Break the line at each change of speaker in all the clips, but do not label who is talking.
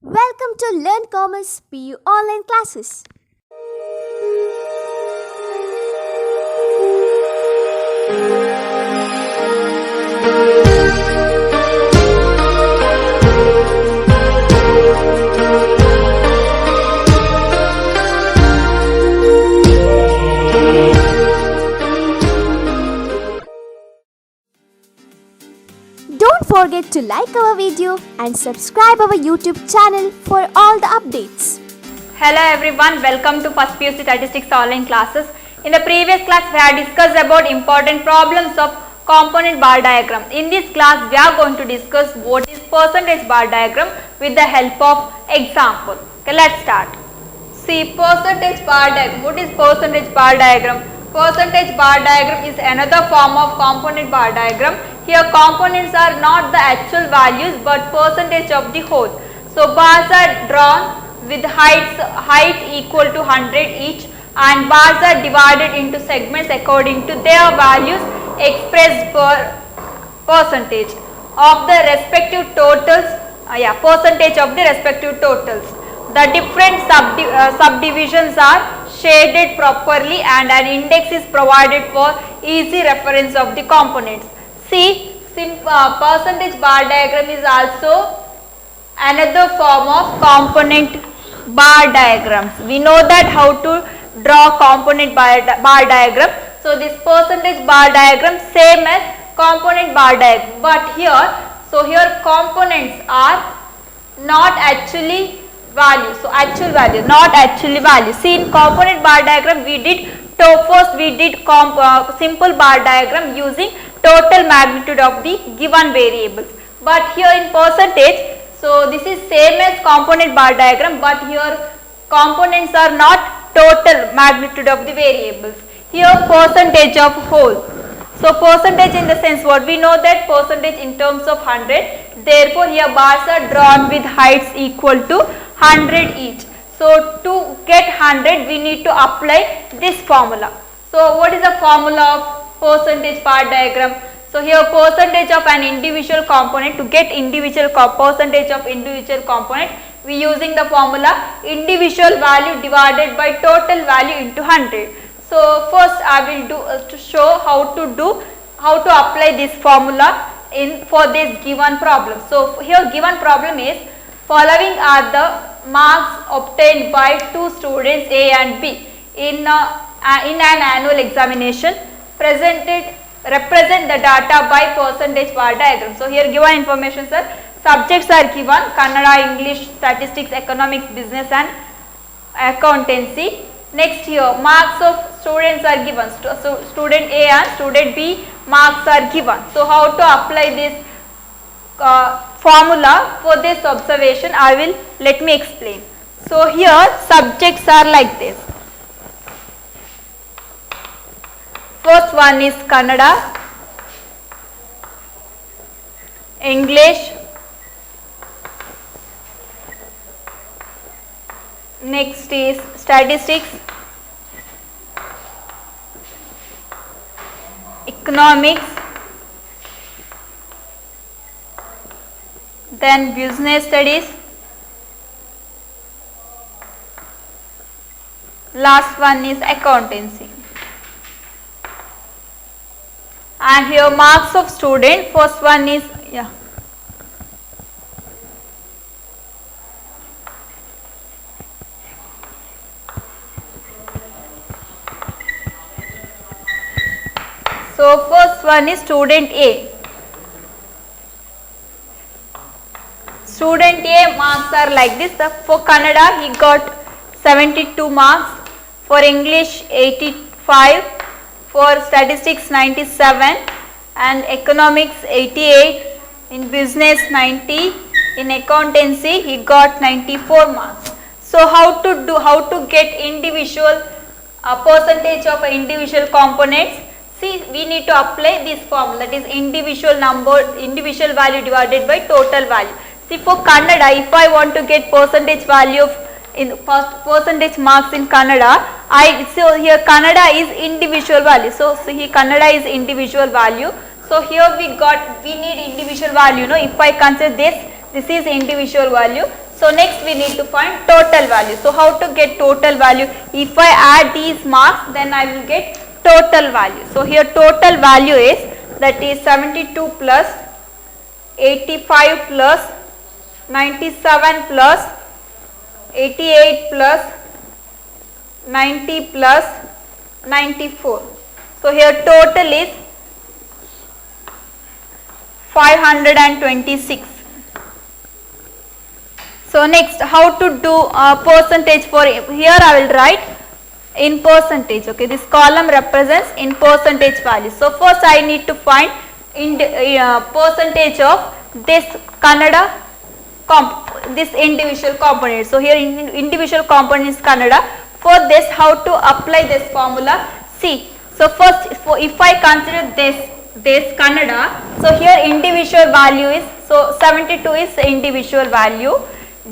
Welcome to Learn Commerce PU online classes. Don't forget to like our video and subscribe our YouTube channel for all the updates.
Hello everyone, welcome to First PUC Statistics online classes. In the previous class we have discussed about important problems of component bar diagram. In this class we are going to discuss what is percentage bar diagram with the help of example. Okay, let's start. See, percentage bar diagram. What is percentage bar diagram? Percentage bar diagram is another form of component bar diagram. Here components are not the actual values but percentage of the whole. So bars are drawn with height equal to 100 each, and bars are divided into segments according to their values expressed per percentage of the respective totals. Percentage of the respective totals. The different subdivisions are shaded properly and an index is provided for easy reference of the components. See, percentage bar diagram is also another form of component bar diagrams. We know that how to draw component bar diagram. So this percentage bar diagram same as component bar diagram, but here components are not actually value. So actual value, not actually value. See, in component bar diagram we did simple bar diagram using total magnitude of the given variables, but here in percentage, so this is same as component bar diagram, but here components are not total magnitude of the variables. Here percentage of whole. So percentage in the sense, what we know that percentage in terms of 100, therefore here bars are drawn with heights equal to 100 each. So to get 100 we need to apply this formula. So what is the formula of percentage bar diagram? So here percentage of an individual component, to get percentage of individual component, we using the formula individual value divided by total value into 100. So first I will do to show how to apply this formula for this given problem. So here given problem is, following are the marks obtained by two students A and B in an annual examination. Represent the data by percentage bar diagram. So here given information, sir, subjects are given Kannada, English, statistics, economics, business and accountancy. Next here marks of students are given. So student A and student B marks are given. So how to apply this formula for this observation, let me explain. So here subjects are like this. First one is Kannada, English, next is statistics, economics, then business studies, last one is accountancy. And here marks of student, first one is So first one is student A. Student A marks are like this. For Kannada he got 72 marks, for English 85, for statistics 97, and economics 88, in business 90, in accountancy he got 94 marks. So how to get individual percentage of individual components? See, we need to apply this formula, that is individual value divided by total value. See, for Kannada, if I want to get percentage value of percentage marks in Kannada, so here Kannada is individual value. So here Kannada is individual value. So here we need individual value. If I consider this is individual value. So next we need to find total value. So how to get total value? If I add these marks, then I will get total value. So here total value is, that is 72 plus 85 plus 97 plus 88 plus 90 plus 94. So here total is 526. So next, how to do percentage for, here I will write in percentage. Okay, this column represents in percentage value. So first I need to find percentage of this Kannada this individual component. So here individual component is Kannada. For this, how to apply this formula? See, so first if I consider this Kannada, so here individual value is, so 72 is the individual value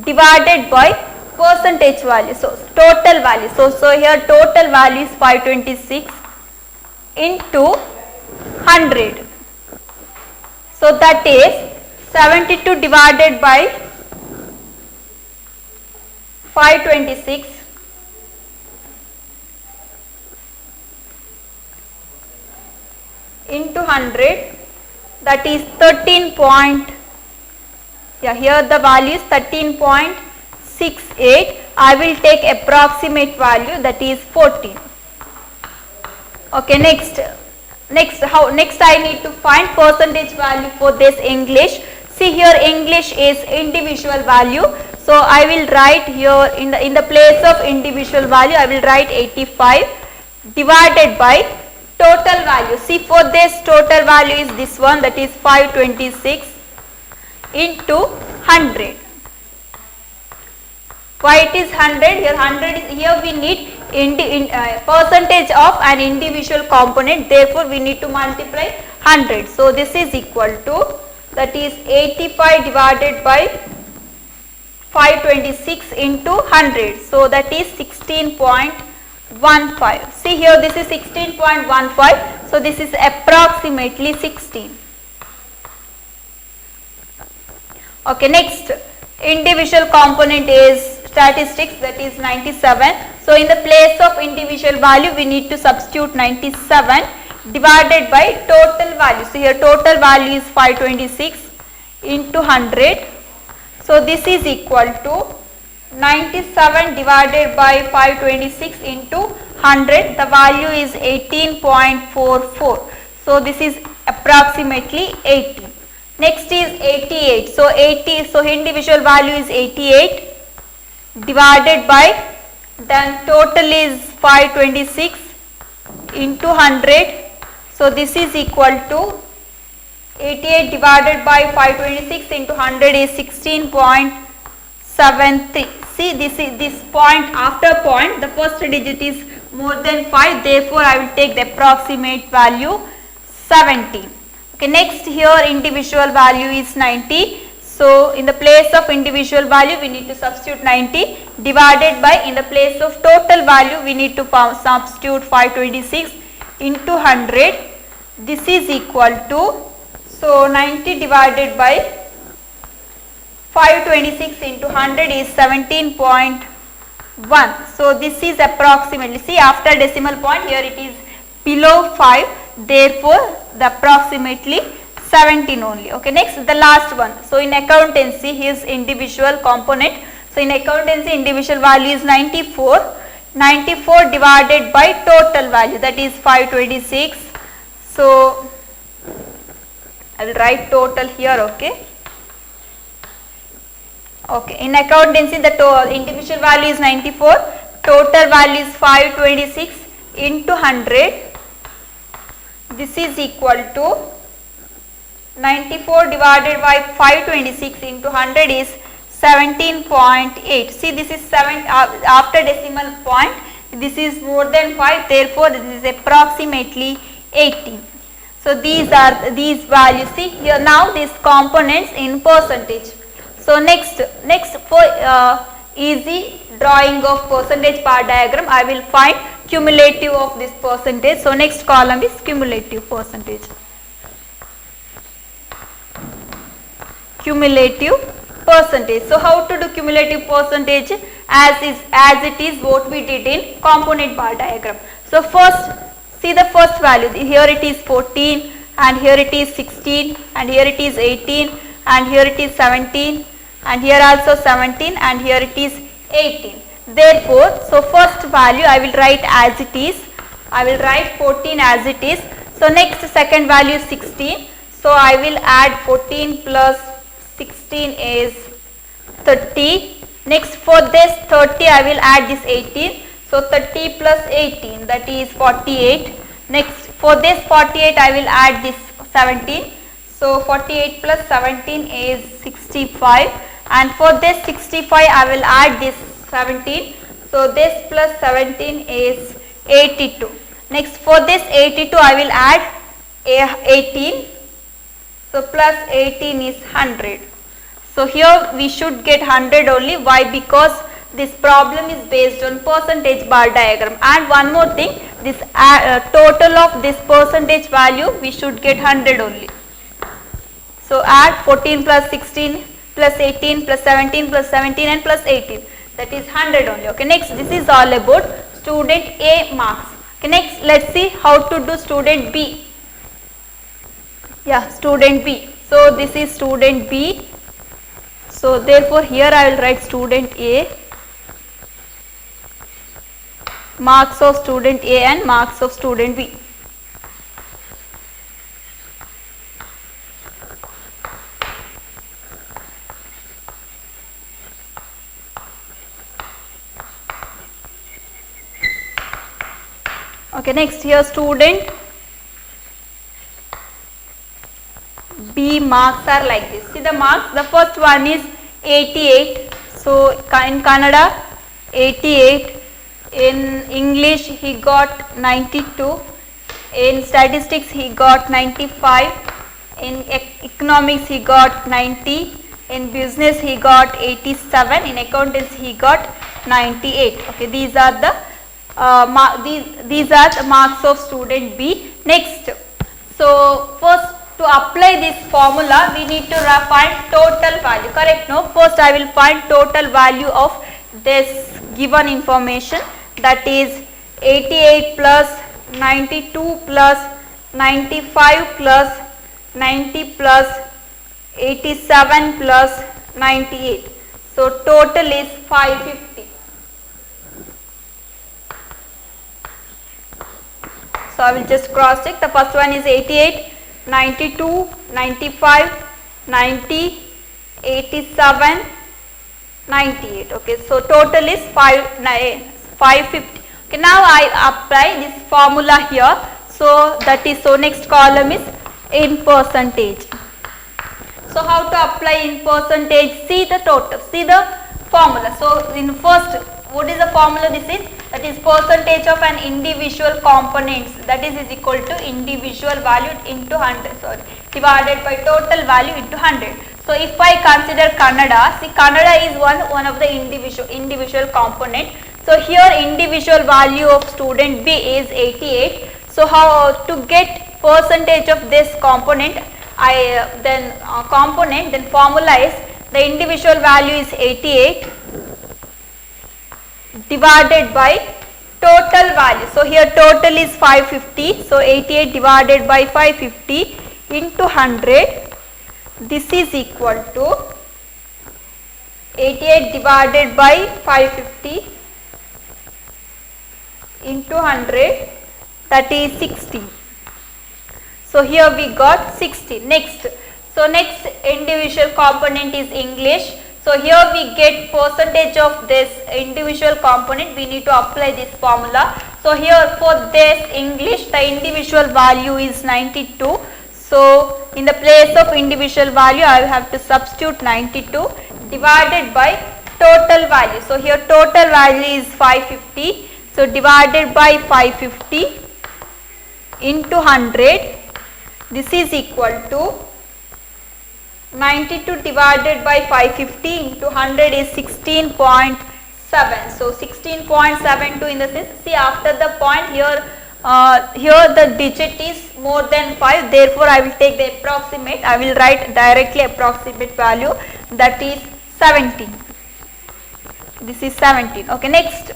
divided by percentage value, so total value. So here total value is 526 into 100. So that is 72 divided by 526 into 100, that is 13 point, here the value is 13.68. I will take approximate value, that is 14. Okay, next I need to find percentage value for this English. See here English is individual value. So I will write here in the place of individual value, I will write 85 divided by total value. See, for this total value is this one, that is 526 into 100. Why it is 100? Here 100 is, here we need percentage of an individual component, therefore we need to multiply 100. So this is equal to, that is 85 divided by 526 into 100. So that is 16.15. See here this is 16.15. So this is approximately 16. Okay, next individual component is statistics, that is 97. So in the place of individual value we need to substitute 97 divided by total value. So here total value is 526 into 100. So this is equal to 97 divided by 526 into 100. The value is 18.44. So this is approximately 80. Next is 88. So individual value is 88 divided by, then total is 526 into 100. So this is equal to 88 divided by 526 into 100 is 16.73. See, this point, after point the first digit is more than 5, therefore I will take the approximate value 17. Okay, next here individual value is 90. So in the place of individual value we need to substitute 90 divided by, in the place of total value we need to substitute 526 into 100. This is equal to, so 90 divided by 526 into 100 is 17.1. So this is approximately, see after decimal point here it is below 5, therefore the approximately 17 only. Okay, next the last one. So in accountancy his individual component. So in accountancy individual value is 94. 94 divided by total value, that is 526. So I will write total here. Okay. Okay, in accountancy the individual value is 94, total value is 526 into 100. This is equal to 94 divided by 526 into 100 is 17.8. See, this is 7 after decimal point. This is more than 5, therefore this is approximately 18. So these are these values. See here now these components in percentage. So next for easy drawing of percentage bar diagram, I will find cumulative of this percentage. So next column is cumulative percentage. Cumulative percentage. So how to do cumulative percentage as it is what we did in component bar diagram. So first see the first value, here it is 14 and here it is 16 and here it is 18 and here it is 17 and here also 17 and here it is 18. Therefore, so first value I will write as it is, I will write 14 as it is. So next second value is 16. So I will add 14 plus 16 is 30. Next for this 30 I will add this 18. So 30 plus 18 that is 48. Next for this 48 I will add this 17. So 48 plus 17 is 65 and for this 65 I will add this 17. So this plus 17 is 82. Next for this 82 I will add 18. So plus 18 is 100. So here we should get 100 only. Why? Because this problem is based on percentage bar diagram. And one more thing, this total of this percentage value we should get 100 only. So add 14 plus 16 plus 18 plus 17 plus 17 and plus 18, that is 100 only. Okay, next this is all about student A marks. Okay, next let's see how to do student B. Yeah, student B. So this is student B. So therefore here I will write student A, marks of student A and marks of student B. Okay, next here student B marks are like this. See the marks, the first one is 88. So in Kannada 88, in English he got 92, in statistics he got 95, in economics he got 90, in business he got 87, in accountants he got 98. Okay, these are the these are the marks of student B. Next, so first to apply this formula we need to find total value, correct? No, first I will find total value of this given information, that is 88 plus 92 plus 95 plus 90 plus 87 plus 98. So total is 550. So I will just cross check. The first one is 88, 92, 95, 90, 87, 98. Okay, so total is 550. Okay, now I apply this formula here. So that is, so next column is in percentage. So how to apply in percentage? See the total, see the formula. So in first, what is the formula? This is, that is percentage of an individual components, that is equal to individual value into 100, sorry, divided by total value into 100. So if I consider Kannada, see Kannada is one of the individual component. So here individual value of student B is 88. So how to get percentage of this component? Then formula is the individual value is 88 divided by total value. So here total is 550. So 88 divided by 550 into 100. This is equal to 88 divided by 550 into 100, that is 60. So here we got 60. Next, so next individual component is English. So here we get percentage of this individual component. We need to apply this formula. So here for this English, the individual value is 92. So in the place of individual value, I will have to substitute 92 divided by total value. So here total value is 550. So divided by 550 into 100. This is equal to 92 divided by 550 into 100 is 16.7. So 16.72 in the sense, see after the point here, here the digit is more than 5, therefore I will take the approximate, I will write directly approximate value, that is 17. This is 17. Okay, next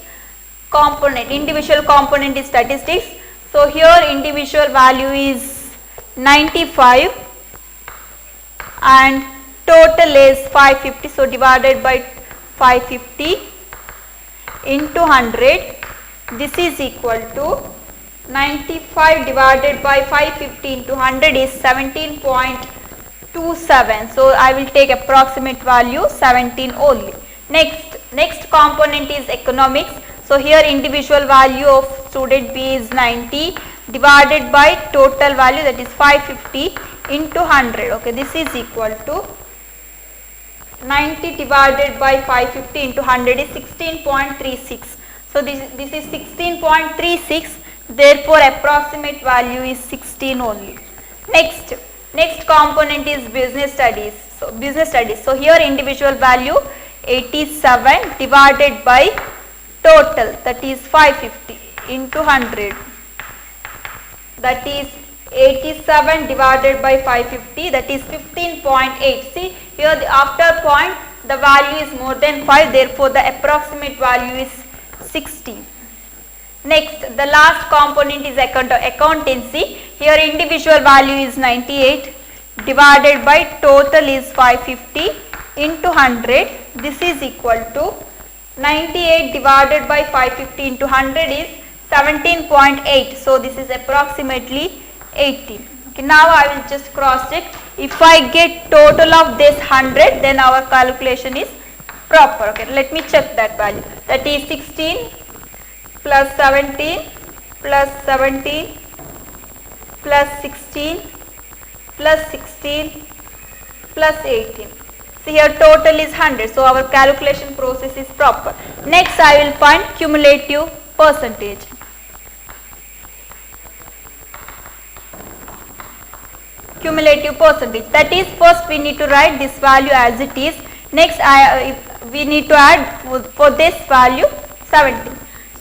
component, individual component is statistics. So here individual value is 95 and total is 550. So divided by 550 into 100, this is equal to 95 divided by 550 into 100 is 17.27. So I will take approximate value 17 only. Next component is economics. So here individual value of student B is 90 divided by total value, that is 550 into 100. Okay, this is equal to 90 divided by 550 into 100 is 16.36. So this is 16.36. Therefore approximate value is 16 only. Next component is business studies. So here individual value 87 divided by total, that is 550 into 100, that is 87 divided by 550, that is 15.8. See here after point the value is more than 5, therefore the approximate value is 16. Next, the last component is accountancy. Here individual value is 98 divided by total is 550 into 100. This is equal to 98 divided by 550 into 100 is 17.8. So this is approximately 18. Okay, now I will just cross check. If I get total of this 100, then our calculation is proper. Okay, let me check that value. That is 16 plus 17 plus 17 plus 16 plus 16 plus 18. See here total is 100. So our calculation process is proper. Next I will find cumulative percentage. Cumulative percentage, that is first we need to write this value as it is. Next we need to add for this value 17.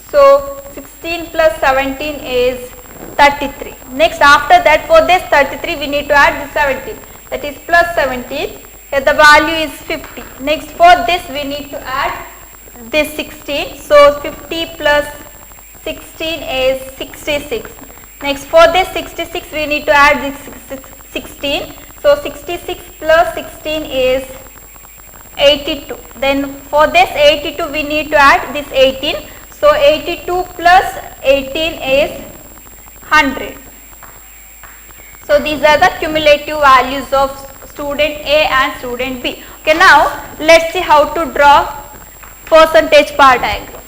So 16 plus 17 is 33. Next after that for this 33 we need to add the 17, that is plus 17. Here the value is 50. Next for this we need to add this 16. So 50 plus 16 is 66. Next for this 66 we need to add this 16. So 66 plus 16 is 82. Then for this 82 we need to add this 18. So 82 plus 18 is 100. So these are the cumulative values of student A and student B. Okay, now let's see how to draw percentage bar diagram.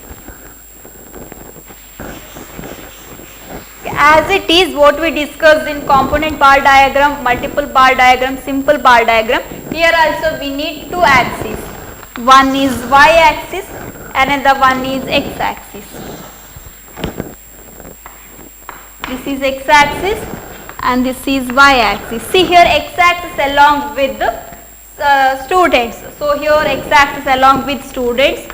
As it is what we discussed in component bar diagram, multiple bar diagram, simple bar diagram. Here also we need two axes. One is y axis, another one is x axis. This is x axis and this is y axis. See here x axis along with the students. So here x axis along with students.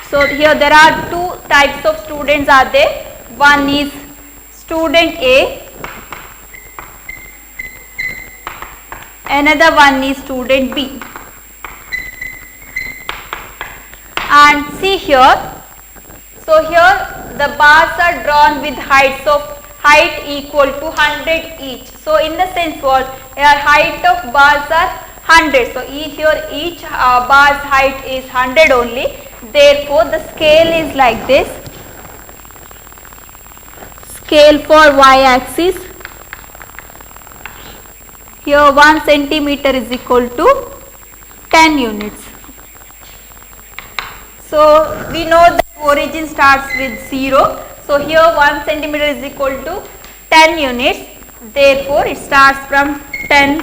So here there are two types of students are there. One is student A, another one is student B. And see here, so here the bars are drawn with height equal to 100 each. So in the sense what, here height of bars are 100. So here each bar's height is 100 only. Therefore the scale is like this. Scale for y axis. Here 1 centimeter is equal to 10 units. So we know that origin starts with 0. So here 1 centimeter is equal to 10 units. Therefore it starts from 10,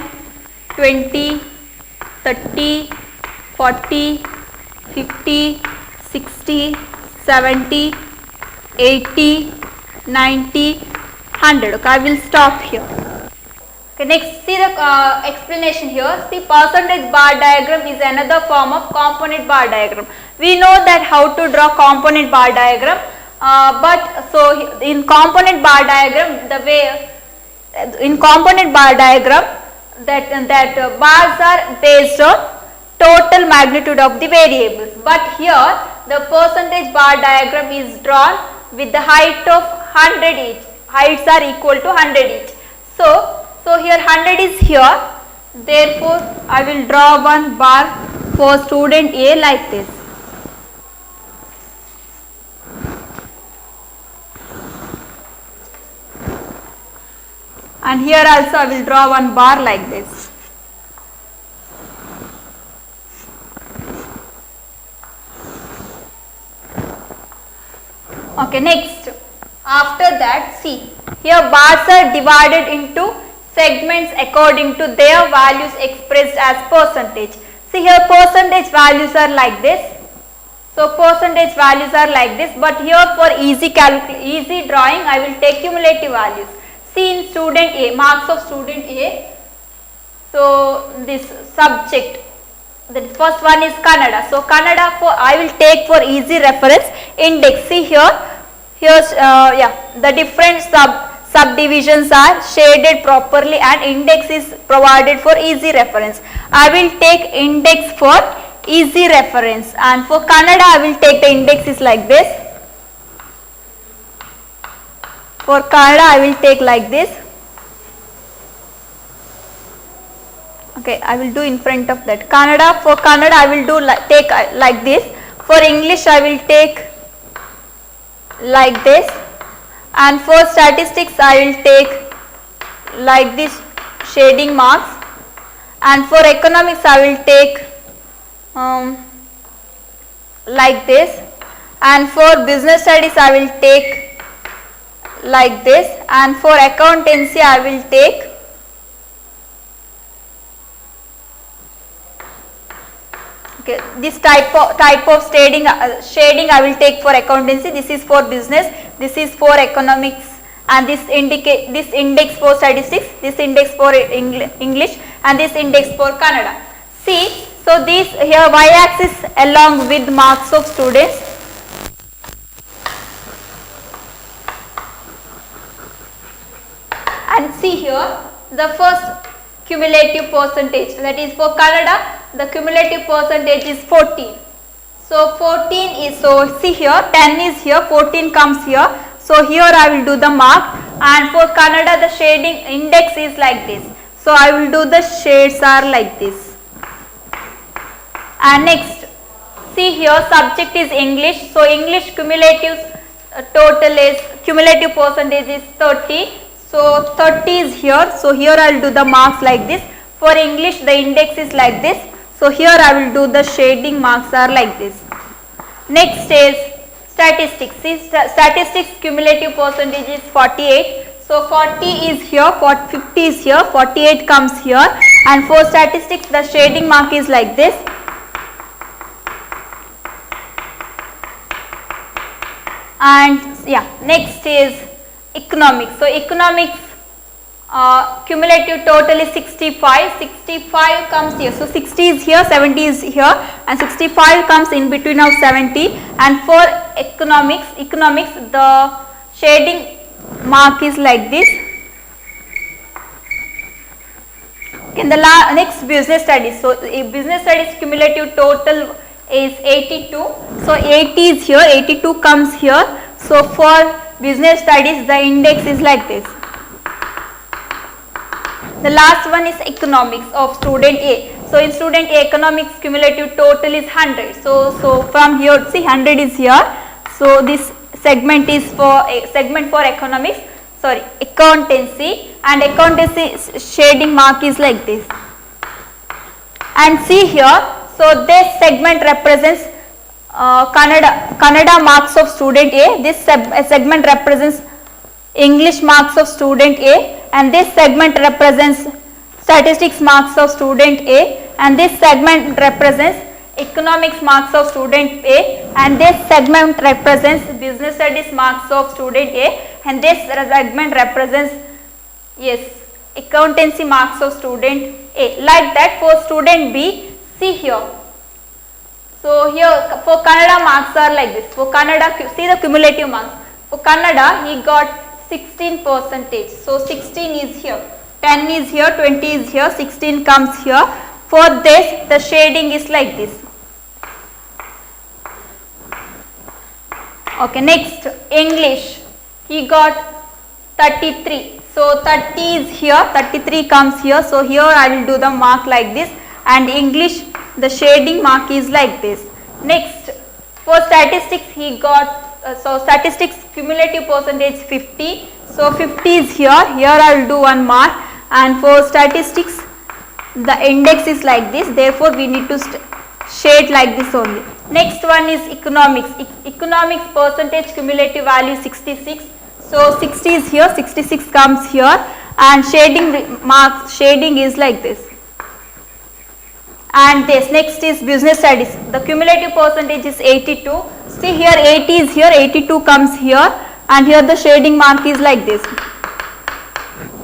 20, 30, 40, 50, 60, 70, 80, 90, 100. Okay, I will stop here. Okay, next see the explanation here. See, percentage bar diagram is another form of component bar diagram. We know that how to draw component bar diagram, but so in component bar diagram that bars are based on total magnitude of the variables, but here the percentage bar diagram is drawn with the height of 100 each. Heights are equal to 100 each. So here 100 is here, therefore I will draw one bar for student A like this. And here also I will draw one bar like this. Okay, next, after that, see, here bars are divided into segments according to their values expressed as percentage. See, here percentage values are like this. So percentage values are like this, but here for easy drawing I will take cumulative values. See, in student A, marks of student A, so this subject, the first one is Kannada. So Kannada, for I will take for easy reference index. See here, the different subdivisions are shaded properly and index is provided for easy reference. I will take index for easy reference, and for Kannada I will take the index is like this. For Kannada I will take like this. Okay, I will do in front of that. Kannada, for Kannada I will do take like this. For English I will take like this, and for statistics I will take like this shading marks, and for economics I will take like this, and for business studies I will take like this, and for accountancy I will take this type of shading I will take for accountancy. This is for business, this is for economics, and this index for statistics, this index for English, and this index for Kannada. See, so this here y-axis along with marks of students, and see here the first cumulative percentage, that is for Kannada the cumulative percentage is 14. So 14 is, so see here 10 is here, 14 comes here, so here I will do the mark, and for Kannada the shading index is like this, so I will do the shades are like this. And next, see here subject is English, so English cumulative total is, cumulative percentage is 30, so 30 is here, so here I will do the marks like this. For English the index is like this, so here I will do the shading marks are like this. Next is statistics. See, statistics cumulative percentage is 48, so 40 is here, 50 is here, 48 comes here, and for statistics the shading mark is like this. And yeah, next is economics. So economics cumulative total is 65, 65 comes here, so 60 is here, 70 is here, and 65 comes in between of 70, and for economics the shading mark is like this. In the next business studies, so business studies cumulative total is 82, so 80 is here, 82 comes here, so for business studies the index is like this. The last one is economics of student A. So in student A economics cumulative total is 100. So from here, see 100 is here. So this segment is for segment for economics, sorry, accountancy, and accountancy shading mark is like this. And see here, so this segment represents Kannada marks of student A. This segment represents English marks of student A, and this segment represents statistics marks of student A, and this segment represents economics marks of student A, and this segment represents business studies marks of student A, and this segment represents, yes, accountancy marks of student A. Like that for student B, see here. So here for Kannada marks are like this. For Kannada, see the cumulative marks. For Kannada he got 16%, so 16 is here, 10 is here, 20 is here, 16 comes here. For this, the shading is like this. Okay, next English. He got 33. So 30 is here, 33 comes here. So here I will do the mark like this, and English, the shading mark is like this. Next, for statistics he got, so statistics cumulative percentage 50. So 50 is here, I will do one mark, and for statistics the index is like this, therefore we need to shade like this only. Next one is economics. Economics percentage cumulative value 66. So 60 is here, 66 comes here, and shading is like this. And this next is business studies. The cumulative percentage is 82. See here 80 is here, 82 comes here, and here the shading mark is like this.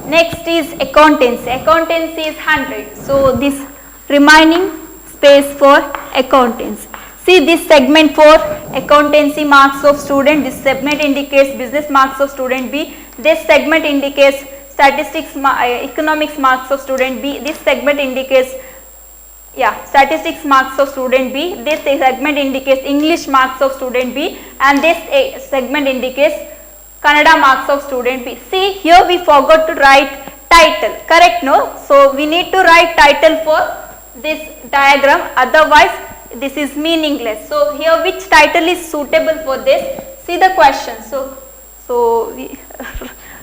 Next is accountancy. Accountancy is 100. So this remaining space for accountancy. See this segment for accountancy marks of student, this segment indicates business marks of student B, this segment indicates statistics economics marks of student B, this segment indicates statistics marks of student B, this segment indicates English marks of student B, and this segment indicates Kannada marks of student B. See here we forgot to write title, correct? No? So we need to write title for this diagram, otherwise this is meaningless. So here which title is suitable for this? See the question.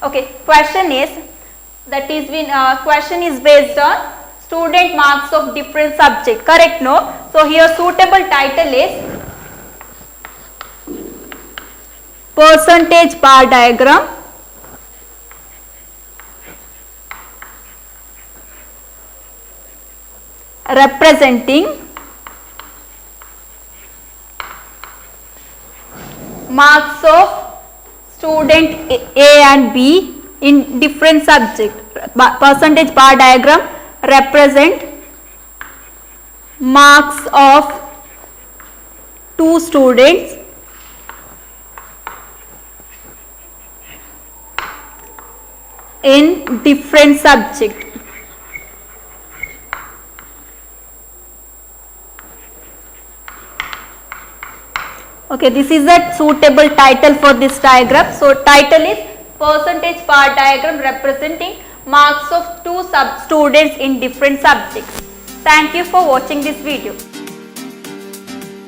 Okay, question is question is based on student marks of different subject, correct? No? So here suitable title is percentage bar diagram representing marks of student A and B in different subject. Percentage bar diagram represent marks of two students in different subject. Okay, this is a suitable title for this diagram. So title is percentage bar diagram representing marks of two students in different subjects. Thank you for watching this video.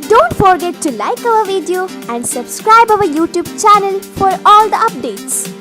Don't forget to like our video and subscribe our YouTube channel for all the updates.